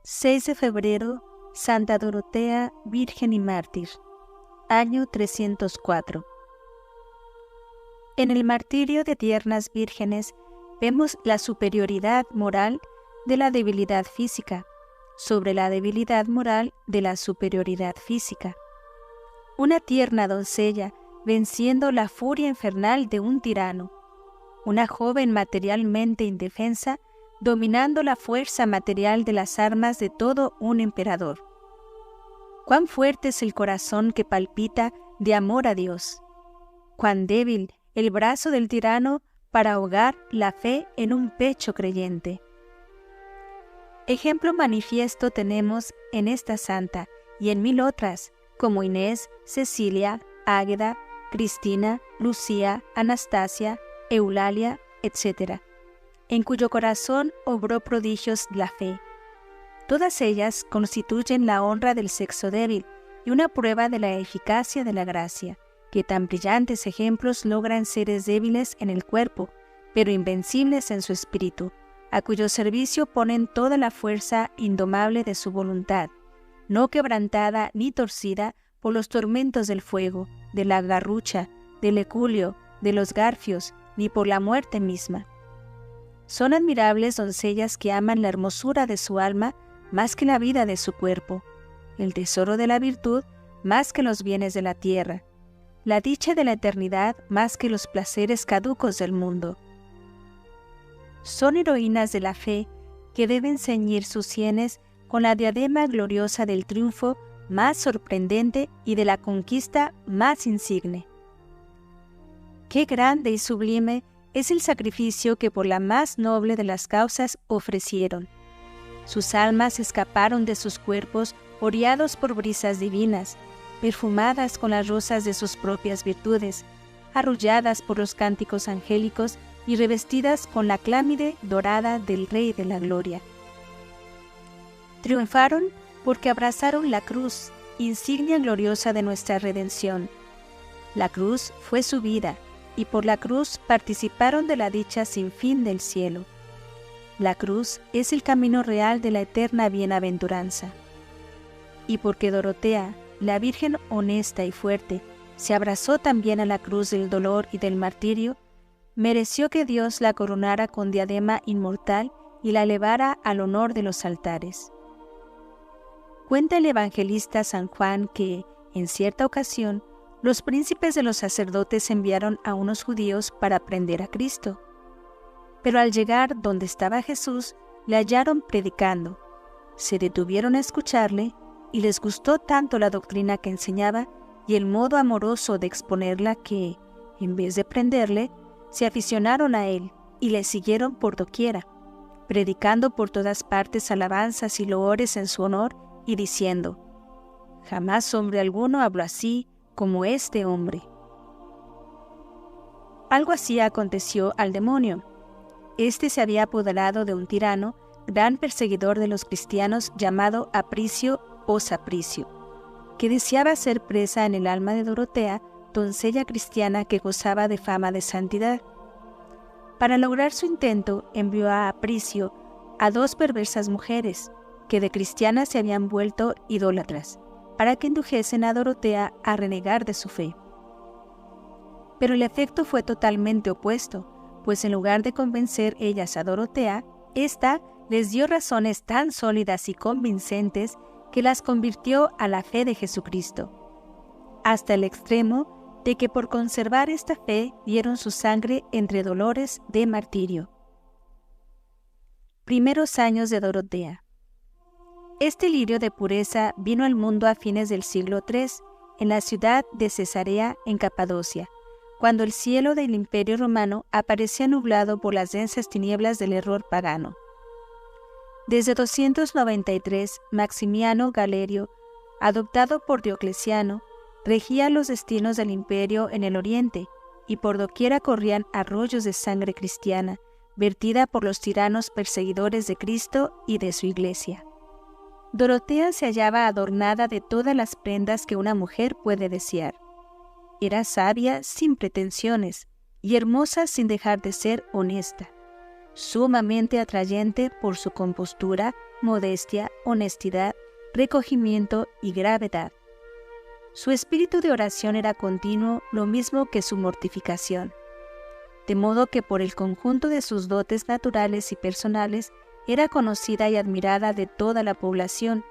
6 de febrero, Santa Dorotea, Virgen y Mártir, año 304. En el martirio de tiernas vírgenes vemos la superioridad moral de la debilidad física sobre la debilidad moral de la superioridad física. Una tierna doncella venciendo la furia infernal de un tirano, una joven materialmente indefensa dominando la fuerza material de las armas de todo un emperador. Cuán fuerte es el corazón que palpita de amor a Dios, cuán débil el brazo del tirano para ahogar la fe en un pecho creyente. Ejemplo manifiesto tenemos en esta santa y en 1000 otras, como Inés, Cecilia, Águeda, Cristina, Lucía, Anastasia, Eulalia, etc., en cuyo corazón obró prodigios la fe. Todas ellas constituyen la honra del sexo débil y una prueba de la eficacia de la gracia, que tan brillantes ejemplos logran seres débiles en el cuerpo, pero invencibles en su espíritu, a cuyo servicio ponen toda la fuerza indomable de su voluntad, no quebrantada ni torcida por los tormentos del fuego, de la garrucha, del eculio, de los garfios, ni por la muerte misma. Son admirables doncellas que aman la hermosura de su alma más que la vida de su cuerpo, el tesoro de la virtud más que los bienes de la tierra, la dicha de la eternidad más que los placeres caducos del mundo. Son heroínas de la fe que deben ceñir sus sienes con la diadema gloriosa del triunfo más sorprendente y de la conquista más insigne. Qué grande y sublime es el sacrificio que por la más noble de las causas ofrecieron. Sus almas escaparon de sus cuerpos oreados por brisas divinas, perfumadas con las rosas de sus propias virtudes, arrulladas por los cánticos angélicos y revestidas con la clámide dorada del Rey de la Gloria. Triunfaron porque abrazaron la cruz, insignia gloriosa de nuestra redención. La cruz fue su vida, y por la cruz participaron de la dicha sin fin del cielo. La cruz es el camino real de la eterna bienaventuranza. Y porque Dorotea, la Virgen honesta y fuerte, se abrazó también a la cruz del dolor y del martirio, mereció que Dios la coronara con diadema inmortal y la elevara al honor de los altares. Cuenta el evangelista San Juan que, en cierta ocasión, los príncipes de los sacerdotes enviaron a unos judíos para prender a Cristo. Pero al llegar donde estaba Jesús, le hallaron predicando. Se detuvieron a escucharle y les gustó tanto la doctrina que enseñaba y el modo amoroso de exponerla que, en vez de prenderle, se aficionaron a él y le siguieron por doquiera, predicando por todas partes alabanzas y loores en su honor y diciendo: «Jamás hombre alguno habló así como este hombre». Algo así aconteció al demonio. Este se había apoderado de un tirano, gran perseguidor de los cristianos, llamado Apricio o Sapricio, que deseaba ser presa en el alma de Dorotea, doncella cristiana que gozaba de fama de santidad. Para lograr su intento, envió a Apricio a 2 perversas mujeres, que de cristianas se habían vuelto idólatras, para que indujesen a Dorotea a renegar de su fe. Pero el efecto fue totalmente opuesto, pues en lugar de convencer ellas a Dorotea, ésta les dio razones tan sólidas y convincentes que las convirtió a la fe de Jesucristo, hasta el extremo de que por conservar esta fe dieron su sangre entre dolores de martirio. Primeros años de Dorotea. Este lirio de pureza vino al mundo a fines del siglo III, en la ciudad de Cesarea, en Capadocia, cuando el cielo del Imperio Romano aparecía nublado por las densas tinieblas del error pagano. Desde 293, Maximiano Galerio, adoptado por Diocleciano, regía los destinos del imperio en el oriente, y por doquiera corrían arroyos de sangre cristiana, vertida por los tiranos perseguidores de Cristo y de su Iglesia. Dorotea se hallaba adornada de todas las prendas que una mujer puede desear. Era sabia sin pretensiones y hermosa sin dejar de ser honesta. sumamente atrayente por su compostura, modestia, honestidad, recogimiento y gravedad. Su espíritu de oración era continuo, lo mismo que su mortificación, de modo que por el conjunto de sus dotes naturales y personales era conocida y admirada de toda la población,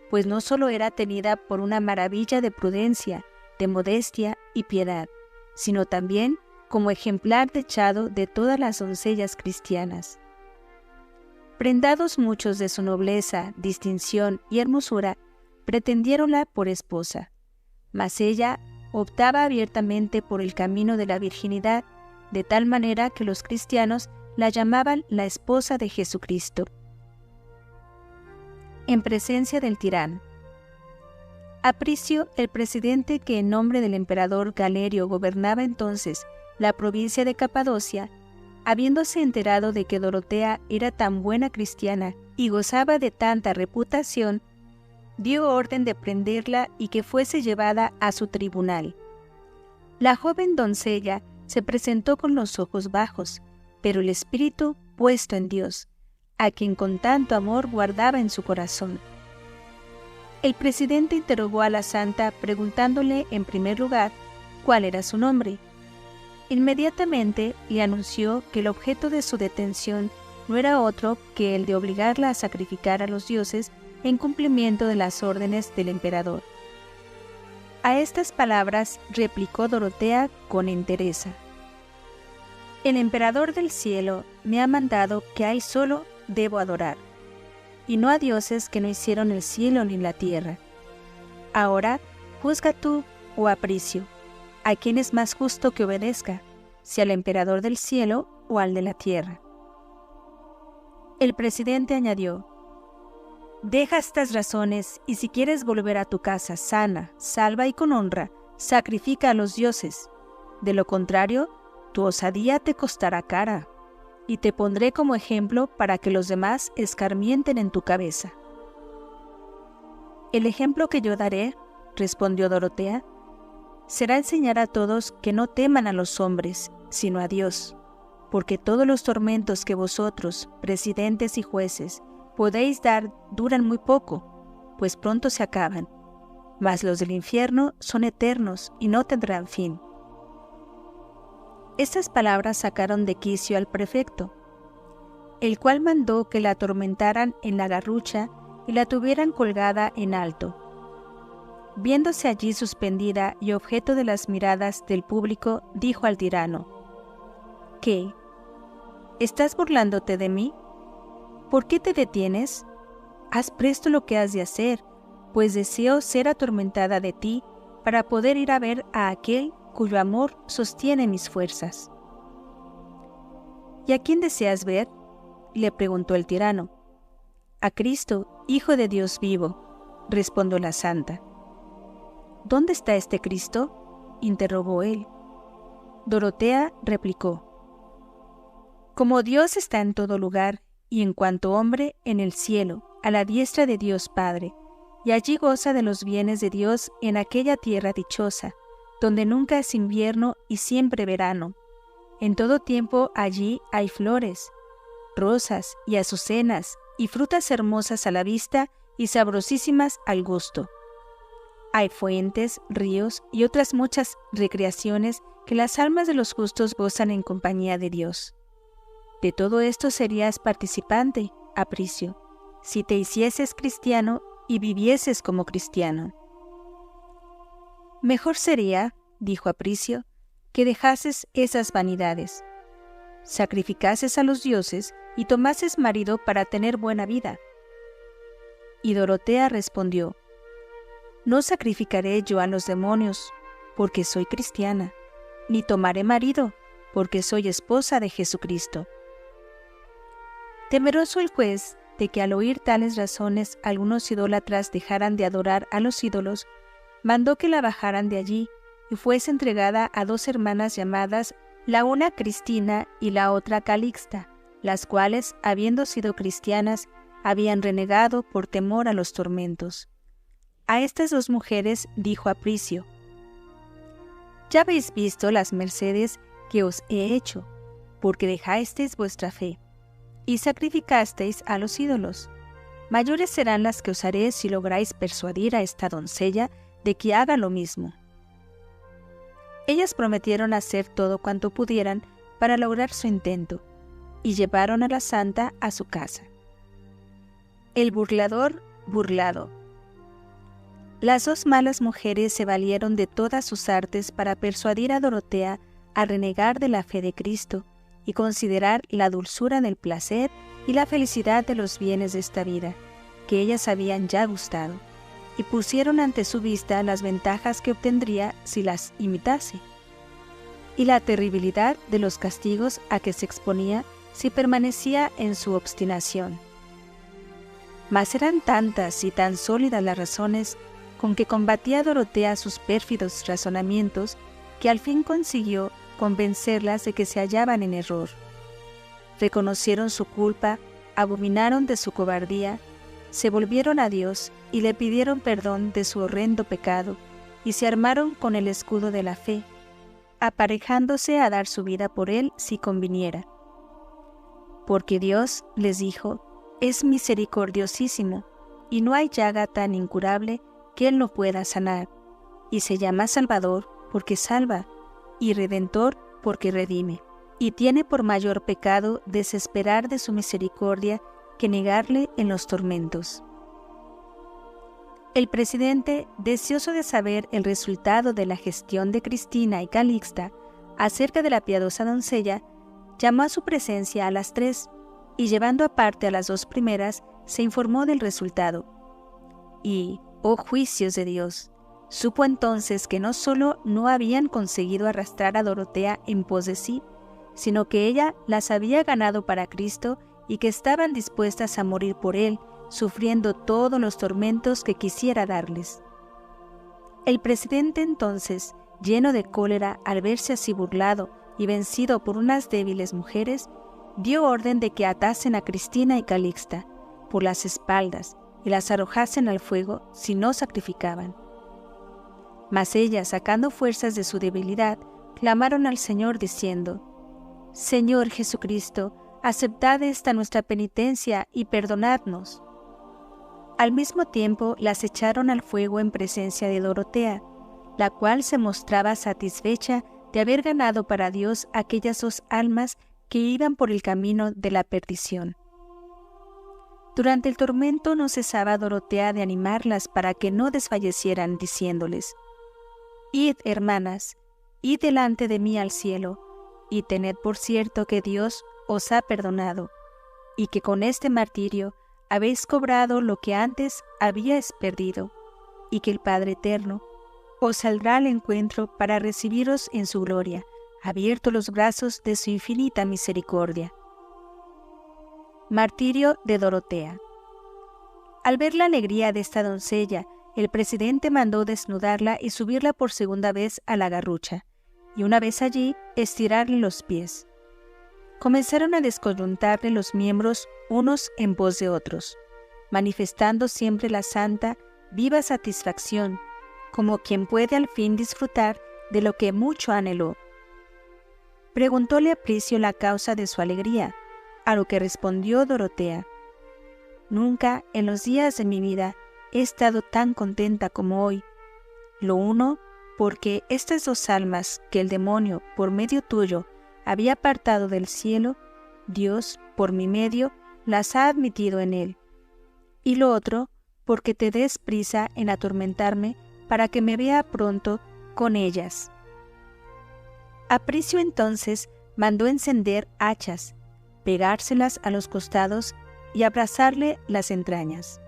pues no solo era tenida por una maravilla de prudencia, de modestia y piedad, sino también como ejemplar dechado de todas las doncellas cristianas. Prendados muchos de su nobleza, distinción y hermosura, pretendiéronla por esposa, mas ella optaba abiertamente por el camino de la virginidad, de tal manera que los cristianos la llamaban la esposa de Jesucristo. En presencia del tirano. Apricio, el presidente que en nombre del emperador Galerio gobernaba entonces la provincia de Capadocia, habiéndose enterado de que Dorotea era tan buena cristiana y gozaba de tanta reputación, dio orden de prenderla y que fuese llevada a su tribunal. La joven doncella se presentó con los ojos bajos, pero el espíritu puesto en Dios, a quien con tanto amor guardaba en su corazón. El presidente interrogó a la santa preguntándole en primer lugar cuál era su nombre. Inmediatamente le anunció que el objeto de su detención no era otro que el de obligarla a sacrificar a los dioses en cumplimiento de las órdenes del emperador. A estas palabras replicó Dorotea con entereza: «El emperador del cielo me ha mandado que a él solo debo adorar, y no a dioses que no hicieron el cielo ni la tierra. Ahora, juzga tú, oh Apricio, ¿a quién es más justo que obedezca, si al emperador del cielo o al de la tierra?» El presidente añadió: «Deja estas razones y si quieres volver a tu casa sana, salva y con honra, sacrifica a los dioses. De lo contrario, tu osadía te costará cara, y te pondré como ejemplo para que los demás escarmienten en tu cabeza». «El ejemplo que yo daré», respondió Dorotea, «será enseñar a todos que no teman a los hombres, sino a Dios, porque todos los tormentos que vosotros, presidentes y jueces, podéis dar duran muy poco, pues pronto se acaban, mas los del infierno son eternos y no tendrán fin». Estas palabras sacaron de quicio al prefecto, el cual mandó que la atormentaran en la garrucha y la tuvieran colgada en alto. Viéndose allí suspendida y objeto de las miradas del público, dijo al tirano: «¿Qué? ¿Estás burlándote de mí? ¿Por qué te detienes? Haz presto lo que has de hacer, pues deseo ser atormentada de ti para poder ir a ver a aquel cuyo amor sostiene mis fuerzas». «¿Y a quién deseas ver?», le preguntó el tirano. «A Cristo, Hijo de Dios vivo», respondió la santa. «¿Dónde está este Cristo?», interrogó él. Dorotea replicó: «Como Dios está en todo lugar, y en cuanto hombre en el cielo, a la diestra de Dios Padre, y allí goza de los bienes de Dios en aquella tierra dichosa, donde nunca es invierno y siempre verano. En todo tiempo allí hay flores, rosas y azucenas, y frutas hermosas a la vista y sabrosísimas al gusto. Hay fuentes, ríos y otras muchas recreaciones que las almas de los justos gozan en compañía de Dios. De todo esto serías participante, Apricio, si te hicieses cristiano y vivieses como cristiano». «Mejor sería», dijo Apricio, «que dejases esas vanidades, sacrificases a los dioses y tomases marido para tener buena vida». Y Dorotea respondió: «No sacrificaré yo a los demonios, porque soy cristiana, ni tomaré marido, porque soy esposa de Jesucristo». Temeroso el juez de que al oír tales razones algunos idólatras dejaran de adorar a los ídolos, mandó que la bajaran de allí y fuese entregada a 2 hermanas llamadas, la una Cristina y la otra Calixta, las cuales, habiendo sido cristianas, habían renegado por temor a los tormentos. A estas 2 mujeres dijo Apricio: «Ya habéis visto las mercedes que os he hecho, porque dejasteis vuestra fe. y sacrificasteis a los ídolos. Mayores serán las que os haré si lográis persuadir a esta doncella de que haga lo mismo. Ellas prometieron hacer todo cuanto pudieran para lograr su intento, y llevaron a la santa a su casa. El burlador burlado. Las dos malas mujeres se valieron de todas sus artes para persuadir a Dorotea a renegar de la fe de Cristo y considerar la dulzura del placer y la felicidad de los bienes de esta vida, que ellas habían ya gustado, y pusieron ante su vista las ventajas que obtendría si las imitase, y la terribilidad de los castigos a que se exponía si permanecía en su obstinación. Mas eran tantas y tan sólidas las razones con que combatía Dorotea sus pérfidos razonamientos, que al fin consiguió convencerlas de que se hallaban en error. Reconocieron su culpa, abominaron de su cobardía, se volvieron a Dios y le pidieron perdón de su horrendo pecado, y se armaron con el escudo de la fe, aparejándose a dar su vida por él si conviniera. Porque Dios, les dijo, es misericordiosísimo, y no hay llaga tan incurable que él no pueda sanar, y se llama Salvador porque salva, y Redentor porque redime, y tiene por mayor pecado desesperar de su misericordia que negarle en los tormentos. El presidente, deseoso de saber el resultado de la gestión de Cristina y Calixta acerca de la piadosa doncella, llamó a su presencia a las tres, y llevando aparte a las dos primeras, se informó del resultado. Y, oh juicios de Dios, supo entonces que no solo no habían conseguido arrastrar a Dorotea en pos de sí, sino que ella las había ganado para Cristo y que estaban dispuestas a morir por él, sufriendo todos los tormentos que quisiera darles. El presidente entonces, lleno de cólera al verse así burlado y vencido por unas débiles mujeres, dio orden de que atasen a Cristina y Calixta por las espaldas y las arrojasen al fuego si no sacrificaban. Mas ellas, sacando fuerzas de su debilidad, clamaron al Señor diciendo: Señor Jesucristo, aceptad esta nuestra penitencia y perdonadnos. Al mismo tiempo las echaron al fuego en presencia de Dorotea, la cual se mostraba satisfecha de haber ganado para Dios aquellas dos almas que iban por el camino de la perdición. Durante el tormento no cesaba Dorotea de animarlas para que no desfallecieran, diciéndoles: Id, hermanas, id delante de mí al cielo, y tened por cierto que Dios os ha perdonado, y que con este martirio habéis cobrado lo que antes habíais perdido, y que el Padre Eterno os saldrá al encuentro para recibiros en su gloria, abiertos los brazos de su infinita misericordia. Martirio de Dorotea. Al ver la alegría de esta doncella, el presidente mandó desnudarla y subirla por segunda vez a la garrucha, y una vez allí, estirarle los pies. Comenzaron a descoyuntarle los miembros unos en pos de otros, manifestando siempre la santa, viva satisfacción, como quien puede al fin disfrutar de lo que mucho anheló. Preguntóle a Pricio la causa de su alegría, a lo que respondió Dorotea: Nunca en los días de mi vida he estado tan contenta como hoy. Lo uno, porque estas dos almas que el demonio, por medio tuyo, había apartado del cielo, Dios, por mi medio, las ha admitido en él. Y lo otro, porque te des prisa en atormentarme para que me vea pronto con ellas. Apricio entonces mandó encender hachas, pegárselas a los costados y abrazarle las entrañas.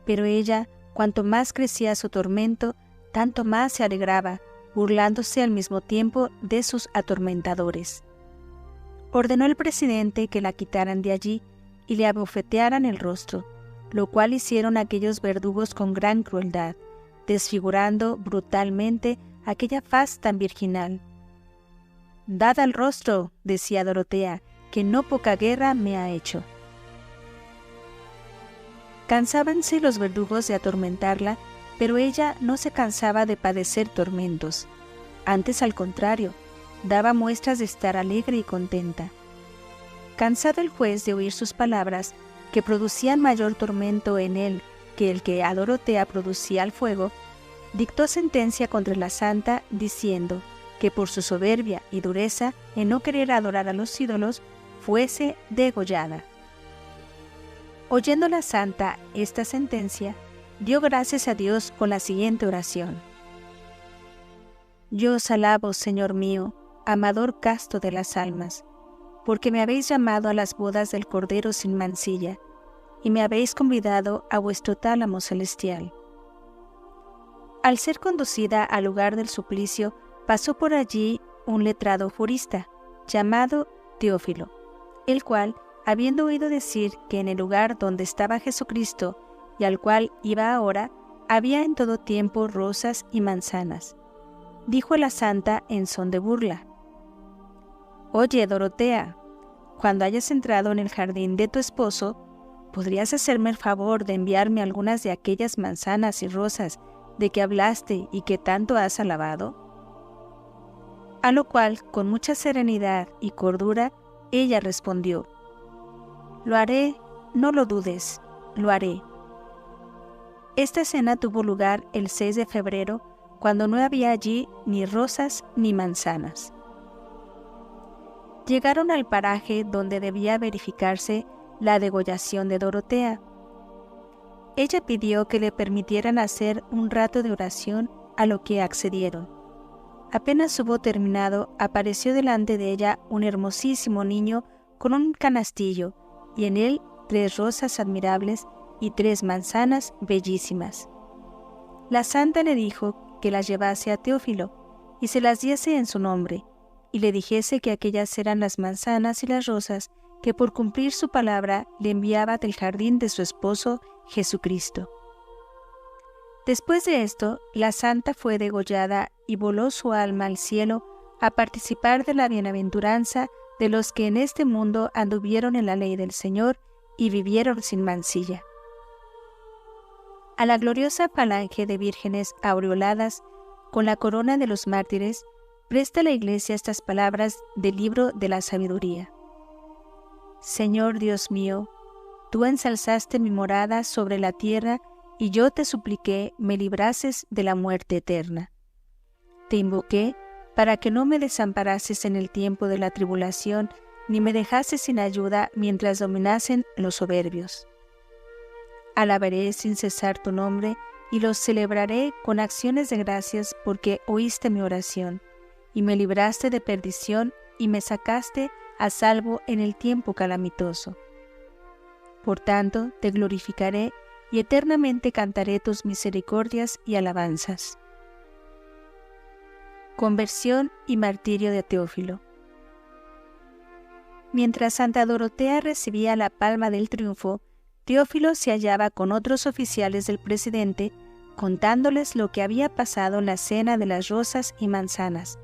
Pero ella, cuanto más crecía su tormento, tanto más se alegraba, burlándose al mismo tiempo de sus atormentadores. Ordenó el presidente que la quitaran de allí y le abofetearan el rostro, lo cual hicieron aquellos verdugos con gran crueldad, desfigurando brutalmente aquella faz tan virginal. «Dad al rostro», decía Dorotea, «que no poca guerra me ha hecho». Cansábanse los verdugos de atormentarla, pero ella no se cansaba de padecer tormentos. Antes, al contrario, daba muestras de estar alegre y contenta. Cansado el juez de oír sus palabras, que producían mayor tormento en él que el que a Dorotea producía al fuego, dictó sentencia contra la santa, diciendo que por su soberbia y dureza en no querer adorar a los ídolos, fuese degollada. Oyendo la santa esta sentencia, dio gracias a Dios con la siguiente oración: Yo os alabo, Señor mío, amador casto de las almas, porque me habéis llamado a las bodas del Cordero sin mancilla, y me habéis convidado a vuestro tálamo celestial. Al ser conducida al lugar del suplicio, pasó por allí un letrado jurista, llamado Teófilo, el cual, habiendo oído decir que en el lugar donde estaba Jesucristo, y al cual iba ahora, había en todo tiempo rosas y manzanas, dijo a la santa en son de burla: Oye, Dorotea, cuando hayas entrado en el jardín de tu esposo, ¿podrías hacerme el favor de enviarme algunas de aquellas manzanas y rosas de que hablaste y que tanto has alabado? A lo cual, con mucha serenidad y cordura, ella respondió: Lo haré, no lo dudes, lo haré. Esta escena tuvo lugar el 6 de febrero, cuando no había allí ni rosas ni manzanas. Llegaron al paraje donde debía verificarse la degollación de Dorotea. Ella pidió que le permitieran hacer un rato de oración, a lo que accedieron. Apenas hubo terminado, apareció delante de ella un hermosísimo niño con un canastillo, y en él 3 rosas admirables y 3 manzanas bellísimas. La santa le dijo que las llevase a Teófilo y se las diese en su nombre, y le dijese que aquellas eran las manzanas y las rosas que por cumplir su palabra le enviaba del jardín de su esposo Jesucristo. Después de esto, la santa fue degollada y voló su alma al cielo a participar de la bienaventuranza de los que en este mundo anduvieron en la ley del Señor y vivieron sin mancilla. A la gloriosa falange de vírgenes aureoladas con la corona de los mártires, presta la Iglesia estas palabras del libro de la sabiduría. Señor Dios mío, tú ensalzaste mi morada sobre la tierra, y yo te supliqué me librases de la muerte eterna. Te invoqué para que no me desamparases en el tiempo de la tribulación, ni me dejases sin ayuda mientras dominasen los soberbios. Alabaré sin cesar tu nombre, y los celebraré con acciones de gracias, porque oíste mi oración, y me libraste de perdición, y me sacaste a salvo en el tiempo calamitoso. Por tanto, te glorificaré, y eternamente cantaré tus misericordias y alabanzas. Conversión y martirio de Teófilo. Mientras Santa Dorotea recibía la palma del triunfo, Teófilo se hallaba con otros oficiales del presidente, contándoles lo que había pasado en la cena de las rosas y manzanas,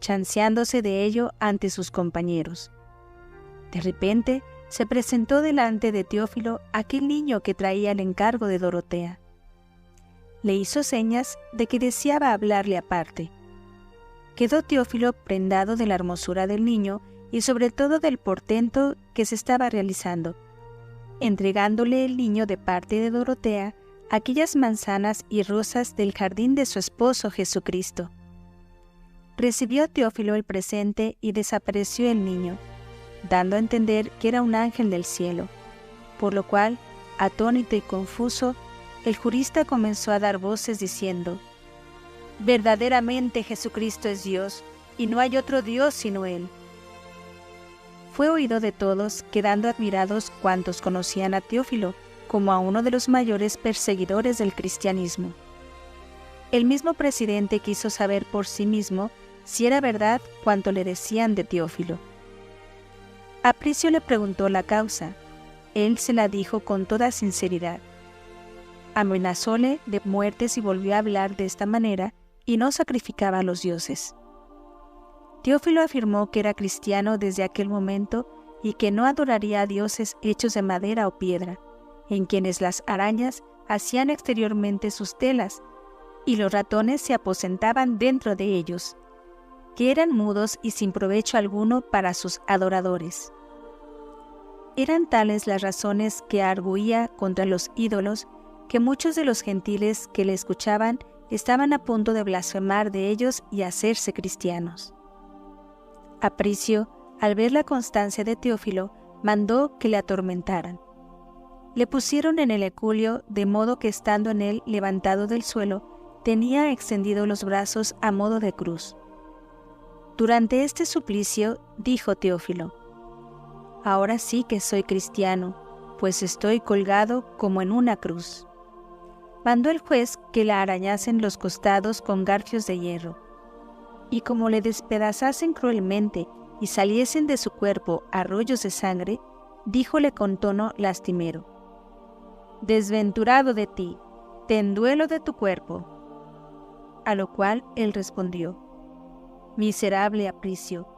chanceándose de ello ante sus compañeros. De repente, se presentó delante de Teófilo aquel niño que traía el encargo de Dorotea. Le hizo señas de que deseaba hablarle aparte. Quedó Teófilo prendado de la hermosura del niño y sobre todo del portento que se estaba realizando, entregándole el niño de parte de Dorotea aquellas manzanas y rosas del jardín de su esposo Jesucristo. Recibió Teófilo el presente y desapareció el niño, dando a entender que era un ángel del cielo, por lo cual, atónito y confuso, el jurista comenzó a dar voces diciendo: «Verdaderamente Jesucristo es Dios, y no hay otro Dios sino Él». Fue oído de todos, quedando admirados cuantos conocían a Teófilo como a uno de los mayores perseguidores del cristianismo. El mismo presidente quiso saber por sí mismo si era verdad cuanto le decían de Teófilo. Apricio le preguntó la causa. Él se la dijo con toda sinceridad. Amenazóle de muerte si volvió a hablar de esta manera y no sacrificaba a los dioses. Teófilo afirmó que era cristiano desde aquel momento y que no adoraría a dioses hechos de madera o piedra, en quienes las arañas hacían exteriormente sus telas y los ratones se aposentaban dentro de ellos, que eran mudos y sin provecho alguno para sus adoradores. Eran tales las razones que arguía contra los ídolos, que muchos de los gentiles que le escuchaban estaban a punto de blasfemar de ellos y hacerse cristianos. Apricio, al ver la constancia de Teófilo, mandó que le atormentaran. Le pusieron en el eculio, de modo que estando en él levantado del suelo, tenía extendidos los brazos a modo de cruz. Durante este suplicio, dijo Teófilo: «Ahora sí que soy cristiano, pues estoy colgado como en una cruz». Mandó el juez que la arañasen los costados con garfios de hierro, y como le despedazasen cruelmente y saliesen de su cuerpo arroyos de sangre, díjole con tono lastimero: «Desventurado de ti, ten duelo de tu cuerpo». A lo cual él respondió: «Miserable Apricio,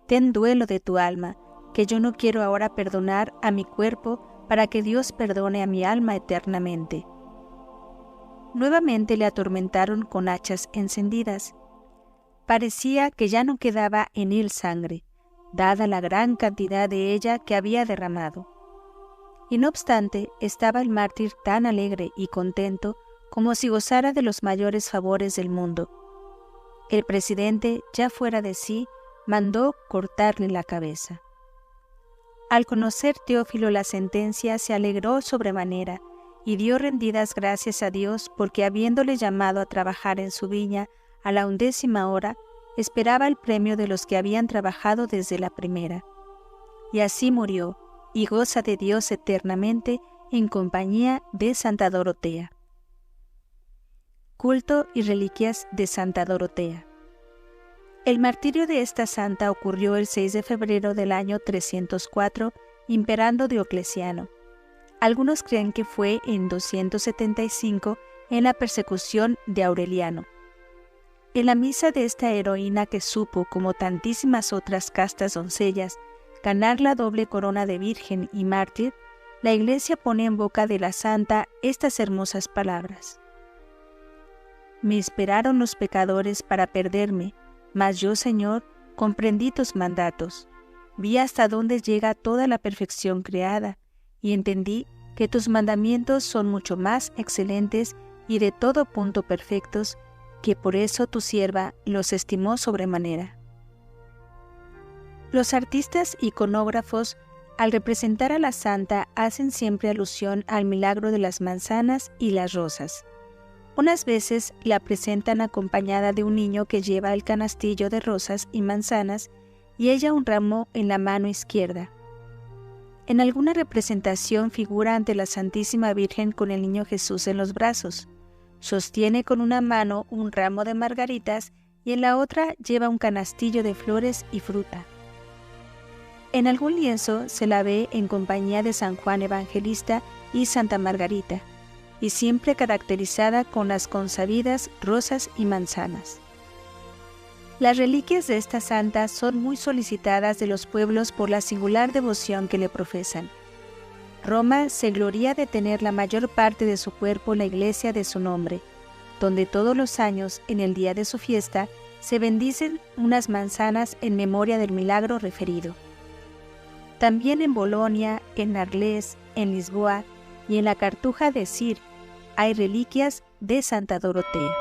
ten duelo de tu alma, que yo no quiero ahora perdonar a mi cuerpo para que Dios perdone a mi alma eternamente». Nuevamente le atormentaron con hachas encendidas. Parecía que ya no quedaba en él sangre, dada la gran cantidad de ella que había derramado. Y no obstante, estaba el mártir tan alegre y contento como si gozara de los mayores favores del mundo. El presidente, ya fuera de sí, mandó cortarle la cabeza. Al conocer Teófilo la sentencia, se alegró sobremanera y dio rendidas gracias a Dios porque, habiéndole llamado a trabajar en su viña a la 11ª hora, esperaba el premio de los que habían trabajado desde la primera. Y así murió, y goza de Dios eternamente en compañía de Santa Dorotea. Culto y reliquias de Santa Dorotea. El martirio de esta santa ocurrió el 6 de febrero del año 304, imperando Diocleciano. Algunos creen que fue en 275, en la persecución de Aureliano. En la misa de esta heroína que supo, como tantísimas otras castas doncellas, ganar la doble corona de virgen y mártir, la Iglesia pone en boca de la santa estas hermosas palabras: «Me esperaron los pecadores para perderme, mas yo, Señor, comprendí tus mandatos, vi hasta dónde llega toda la perfección creada, y entendí que tus mandamientos son mucho más excelentes y de todo punto perfectos, que por eso tu sierva los estimó sobremanera». Los artistas iconógrafos, al representar a la santa, hacen siempre alusión al milagro de las manzanas y las rosas. Unas veces la presentan acompañada de un niño que lleva el canastillo de rosas y manzanas y ella un ramo en la mano izquierda. En alguna representación figura ante la Santísima Virgen con el niño Jesús en los brazos. Sostiene con una mano un ramo de margaritas y en la otra lleva un canastillo de flores y fruta. En algún lienzo se la ve en compañía de San Juan Evangelista y Santa Margarita, y siempre caracterizada con las consabidas rosas y manzanas. Las reliquias de esta santa son muy solicitadas de los pueblos por la singular devoción que le profesan. Roma se gloría de tener la mayor parte de su cuerpo la iglesia de su nombre, donde todos los años, en el día de su fiesta, se bendicen unas manzanas en memoria del milagro referido. También en Bolonia, en Arles, en Lisboa y en la Cartuja de Cir hay reliquias de Santa Dorotea.